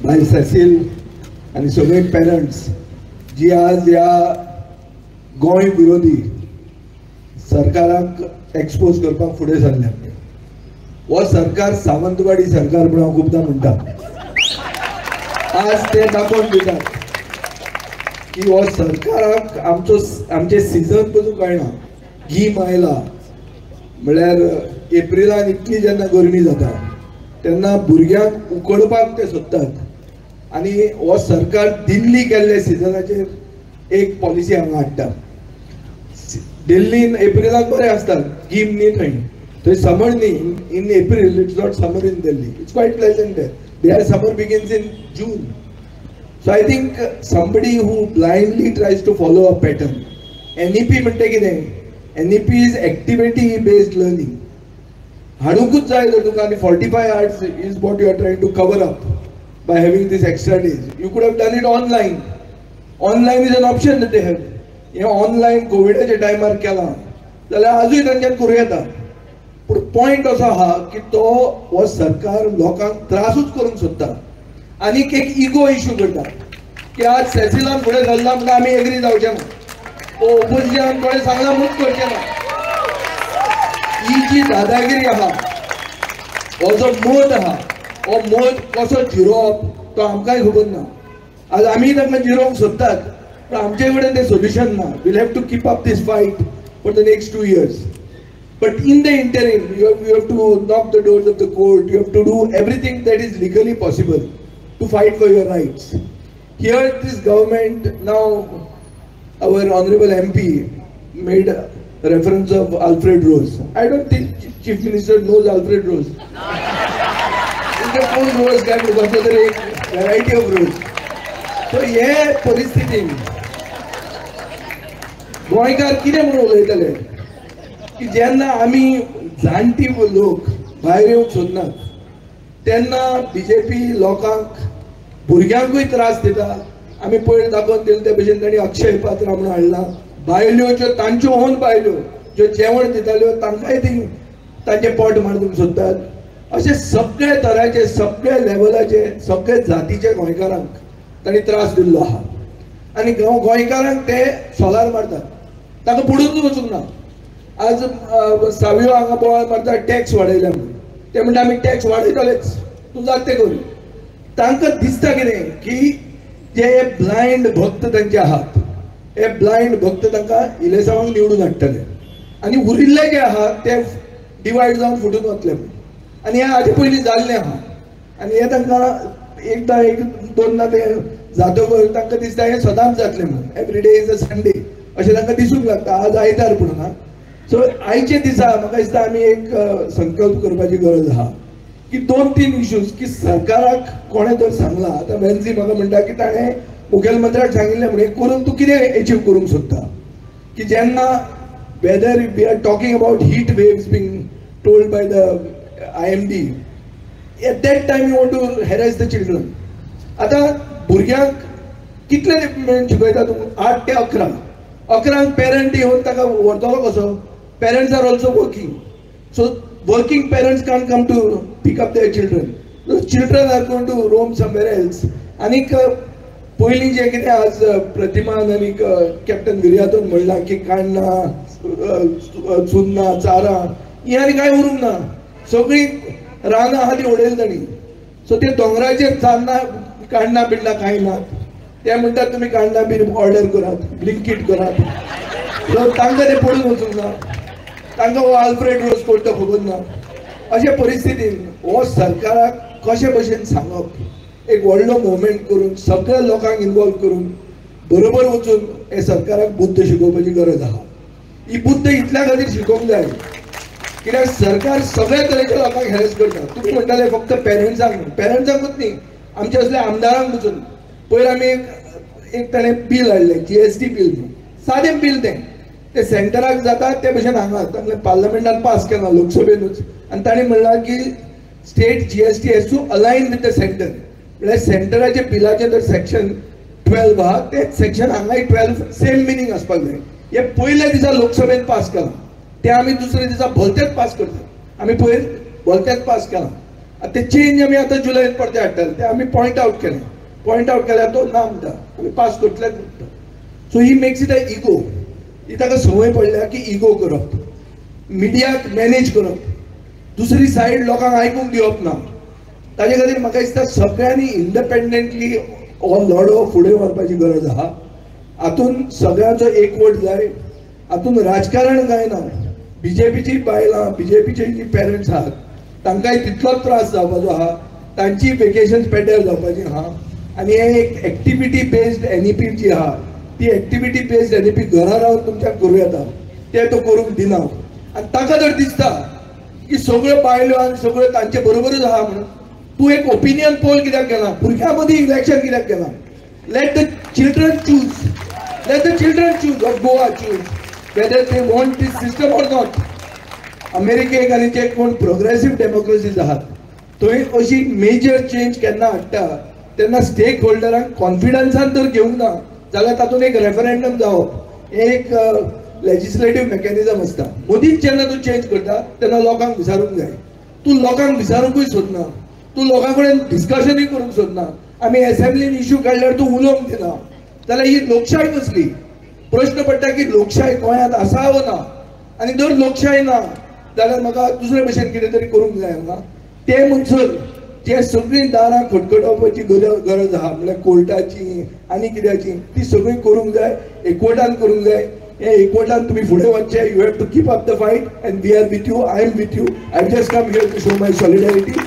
Bye Cecil आनी सगळे parents जी आज ह्या गोंय विरोधी सरकाराक एक्सपोज करपाक फुडें सरल्या. हो सरकार सावंतवाडी सरकार म्हणून हांव खुबदां म्हणटा. आज ते दाखोवन दितात की हो सरकाराक आमचे सिजन पसून कळना. गीम आयला म्हळ्यार एप्रिलान इतली जेन्ना गरमी जाता तेन्ना भुरग्यांक उकडपाक ते सोदतात आनी हो सरकार दिल्ली केल्ल्या सिजनाचेर एक पॉलिसी हांगा हाडटा. दिल्लीन एप्रिलाक बरें आसता, गीम न्ही थंय समर न्ही. In April it's not summer in Delhi, it's quite pleasant there. There summer begins in June. So I think somebody who blindly tries to follow a pattern. NEP म्हणते कितें? NEP is activity based learning. हाडूंकूच जाय तर तुका आनी 45 hours is what you are trying to cover up by having this extra days. You could have done it online. Online is an option that they have. हे online कोविडाच्या टायमार केला जाल्यार आजूय तांच्यान करूं येता. पूण पॉयंट असो आहा की तो हो सरकार लोकांक त्रासूच करूंक सोदता. आनीक एक इगो इश्यू करता की आज सेसिलान फुडें सरला म्हणून आमी एग्री जावचे ना. ओपोजिशनान कोणें सांगला म्हणून करचें ना. ही जी दादागिरी आहा, हो जो मोद आहा, हो मोद कसो जिरोवप तो आमकांय खबर ना. आज आमी तांकां जिरोवंक सोदतात पण आमचे कडेन तें सोल्युशन ना. We'll have to keep up this fight for the next 2 years. But in the interim, you have to knock the doors of the court. You have to do everything that is legally possible to fight for your rights. Here, this government, now our honorable MP made a reference of Alfred Rose. I don't think Chief Minister knows Alfred Rose. It's the full Rose guy because there is a variety of Rose. So, yeah, परिस्थितीन गोंयकार कितें म्हणून उलयतले की जेन्ना आमी जाणटी लोक भायर येवंक सोदनात तेन्ना बीजेपी लोकांक भुरग्यांकूय त्रास दिता. आमी पयर दाखोवन दिले ते भशेन तांणी अक्षय पात्र म्हणून हाडला. बायल्यो ज्यो तांच्यो ओन बायल्यो ज्यो जेवण दिताल्यो तांकांय ती तांचें पोट मारून सोदतात. अशे सगळे तराचे, सगळे लेवलाचे, सगळे जातीचे गोंयकारांक तांणी त्रास दिल्लो आहा. आनी गोंयकारांक ते सोलार मारतात. ताका पुढूच वचूंक ना. आज सावियो हांगा बोवाळ मारता टॅक्स वाडयल्या म्हणून. ते म्हणटा आमी टॅक्स वाडयतलेच, तूं जाता तें कर. तांकां दिसता कितें की जे ब्लायंड भक्त तांचे आहात, हे ब्लायंड भक्त तांकां इलेक्शनाक निवडून हाडटले आनी उरिल्ले जे आहात ते डिवायड जावन फुटून वतले म्हणून. आनी हें हाजे पयलीं जाल्लें आहा. आनी हे तांकां एकदां एक दोनदां ते जातकच तांकां दिसता हें सदांच जातलें म्हणून. Every day is a Sunday अशें तांकां दिसूंक लागता. आज आयतार पूण ना. सो आयचे दिसा म्हाका दिसता आमी एक संकल्प करपाची गरज आहा की 2-3 इश्यूज की सरकाराक कोणें तर सांगला. आतां वेन्सी म्हाका म्हणटा की ताणें मुखेलमंत्र्याक सांगिल्लें म्हणून करून तूं कितें अचीव करूंक सोदता की जेन्ना whether we are talking about heat waves being told by the IMD at that time you want to harass the children. आतां भुरग्यांक कितले शिकयता तूं? 8 ते 11. 11 पेरंट येवन ताका व्हरतलो कसो? Parents are also working. So working parents can't come to pick up their children. Those children are going to roam somewhere else. आनीक पयलीं जे कितें आज प्रतिमान आनीक कॅप्टन विर्यातून म्हणलां की काण्णां, चुन्नां, चारां ही आनी कांय उरूंक ना. सगळीं रानां आहा ती उडयली तांणी. सो ते दोंगराचेर चान्नां, काण्णां बिण्णां कांय नात. ते म्हणटात तुमी काण्णां बीन ऑर्डर करात, ब्लिंकीट करात. सो तांकां ते पडून वचूंक ना. तांकां हो आल्फ्रेड रोज कोण तो खबर ना. अशे परिस्थितीन हो सरकाराक कशे भशेन सांगप, एक व्हडलो मुवमेंट करून सगळ्या लोकांक इन्वॉल्व करून बरोबर वचून हे सरकाराक बुद्ध शिकोवपाची गरज आहा. ही बुद्ध इतल्या खातीर शिकोवंक जाय कित्याक सरकार सगळ्या तरेच्या लोकांक हॅरेस करता. तुमी म्हणटाले फक्त पेरंट्सांकूच न्ही, आमचे असल्या आमदारांक वचून. पयर आमी एक ताणें बील हाडलें GST बील म्हणून. सादें बील ते सेंटराक जाता ते भशेन हांगा तांणे पार्लमेंटान पास केला लोकसभेनूच. आनी ताणें म्हणलां की state GST has to align with the centre. म्हळ्यार सेंटराचे बिलाचे जर सेक्शन 12 आहा ते सेक्शन हांगाय 12 सेम मिनींग आसपाक जाय. हे पयल्या दिसा लोकसभेन पास केलां, ते आमी दुसऱ्या दिसा भलतेच पास करतात. आमी पयर भलतेच पास केलां. ते चेंज आमी आतां जुलयात परते हाडटाले ते आमी पॉयंट आउट केल्यार तो ना म्हणटा आमी पास करतलेच म्हणटा. So he makes it a ego. ही ताका संवय पडल्या की इगो करप, मिडियाक मॅनेज करप, दुसरी सायड लोकांक आयकूंक दिवप ना. ताजे खातीर म्हाका दिसता सगळ्यांनी इंडिपेंडंटली हो लढो फुडें व्हरपाची गरज आहा. हातूंत सगळ्यांचो एकवट जाय. हातूंत राजकारण काय ना. बीजेपीची बायलां, बीजेपीचे जी पेरंट्स आहात तांकांय तितलोच त्रास जावपाचो आहा, तांची वेकेशन पेड्यार जावपाची आहा. आनी हे एक एक्टिविटी बेस्ड एनईपी जी आहा ती एक्टिविटी बेस्ड एनईपी घरा रावन तुमच्याक करूं येता, ते तो करूंक दिना. आनी ताका जर दिसता की सगळ्यो बायल्यो आनी सगळ्यो तांचे बरोबरच आहा म्हणून, तूं एक ओपिनियन पोल कित्याक केला? भुरग्यां मदीं इलेक्शन कित्याक केला? Let the children choose. Let the children choose of Goa choose whether they want this system or not. अमेरिकेक आनी जे कोण प्रोग्रेसिव्ह डेमोक्रेसीज आहात थंय अशी मेजर चेंज केन्ना हाडटा तेन्ना स्टेक होल्डरांक कॉन्फिडन्सान जर घेवंक ना जाल्यार तातूंत एक रेफरंडम जावप, एक लेजिस्लेटिव्ह मेकॅनिझम आसता. मदींच जेन्ना तूं चेंज करता तेन्ना लोकांक विचारूंक जाय. तूं लोकांक विचारूंकूय सोदना, तूं लोकां कडेन डिस्कशनूय करूंक सोदना. आमी असेंब्लीन इश्यू काडल्यार तूं उलोवंक दिना जाल्यार ही लोकशाय कसली? प्रश्न पडटा की लोकशाय गोंयांत आसा वा ना. आनी जर लोकशाय ना जाल्यार म्हाका दुसरे भशेन कितें तरी करूंक जाय हांगा. ते म्हणसर जे सगळीं दारां खटखटावपाची गरज आहा म्हळ्यार कोर्टाची आनी कित्याची ती सगळी करूंक जाय, एकवटान करूंक जाय. हे एकवटान तुमी फुडें वचचे. You have to keep up the fight and we are with you. I am with you. I just come here to show my solidarity.